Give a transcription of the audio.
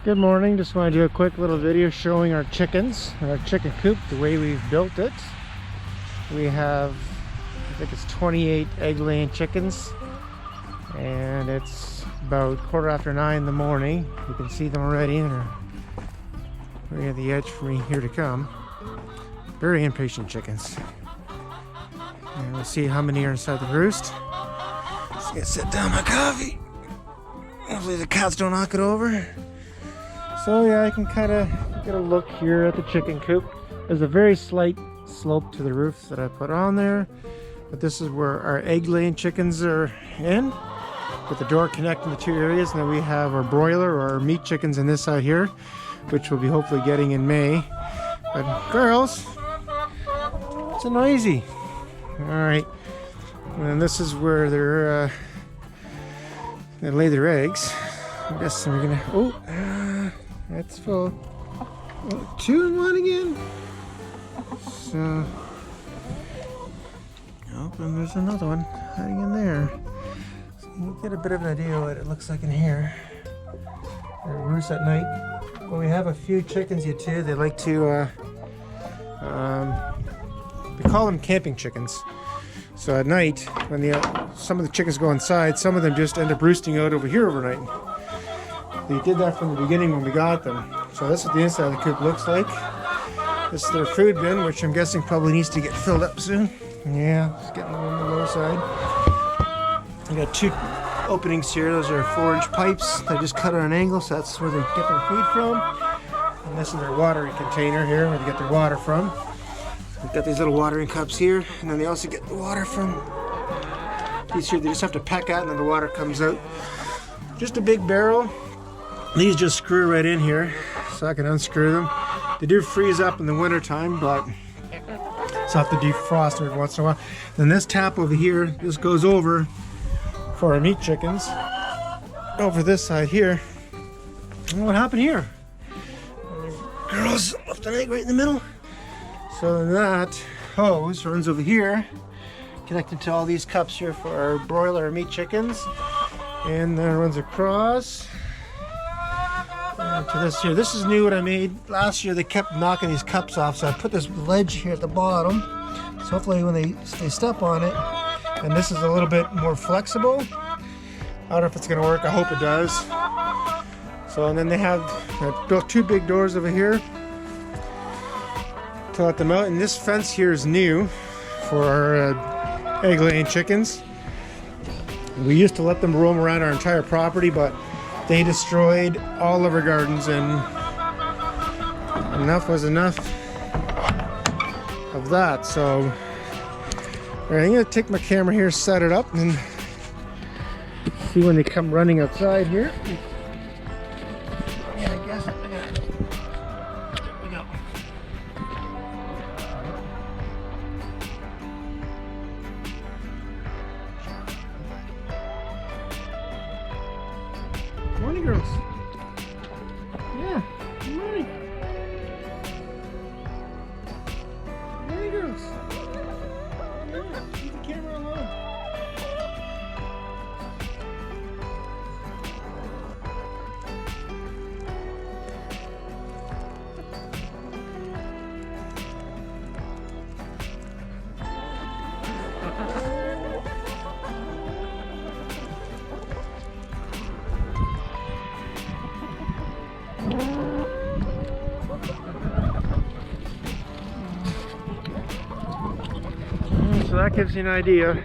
Good morning. Just want to do a quick little video showing our chickens, our chicken coop, the way we've built it. We have, I think it's 28 egg-laying chickens, and it's about 9:15 in the morning. You can see them already, and they're right at the edge for me here to come. Very impatient chickens. And we'll see how many are inside the roost. Just gonna sit down my coffee. Hopefully the cats don't knock it over. So yeah, I can kind of get a look here at the chicken coop. There's a very slight slope to the roof that I put on there, but this is where our egg-laying chickens are in, with the door connecting the two areas. And then we have our broiler or our meat chickens in this side here, which we'll be hopefully getting in May. But girls, it's noisy. All right, and this is where they lay their eggs. I guess we're gonna. That's full. Oh, 2 in 1 again. So, oh, and there's another one hiding in there. So you get a bit of an idea what it looks like in here. They roost at night. Well, we have a few chickens here too. They like to. We call them camping chickens. So at night, when some of the chickens go inside, some of them just end up roosting out over here overnight. They did that from the beginning when we got them. So this is what the inside of the coop looks like. This is their food bin, which I'm guessing probably needs to get filled up soon. Yeah, it's getting on the low side. We got 2 openings here. Those are 4-inch pipes. They just cut at an angle, so that's where they get their food from. And this is their watering container here, where they get their water from. We've got these little watering cups here, and then they also get the water from these here. They just have to peck at, and then the water comes out. Just a big barrel. These just screw right in here, so I can unscrew them. They do freeze up in the winter time, but so I have to defrost every once in a while. Then this tap over here, this goes over for our meat chickens. Over this side here. And what happened here? Girls left an egg right in the middle. So then that hose runs over here, connected to all these cups here for our broiler meat chickens, and then it runs across to this here. This is new, what I made last year. They kept knocking these cups off, so I put this ledge here at the bottom, so hopefully when they step on it, and this is a little bit more flexible. I don't know if it's gonna work. I hope it does. So, and then I built 2 big doors over here to let them out, and this fence here is new for our egg-laying chickens. We used to let them roam around our entire property, but they destroyed all of our gardens, and enough was enough of that. So all right, I'm gonna take my camera here, set it up, and see when they come running outside here. Yeah, I guess there we go. Morning, girls. Yeah, good morning. Morning, girls. Yeah, keep the camera alone. So that gives you an idea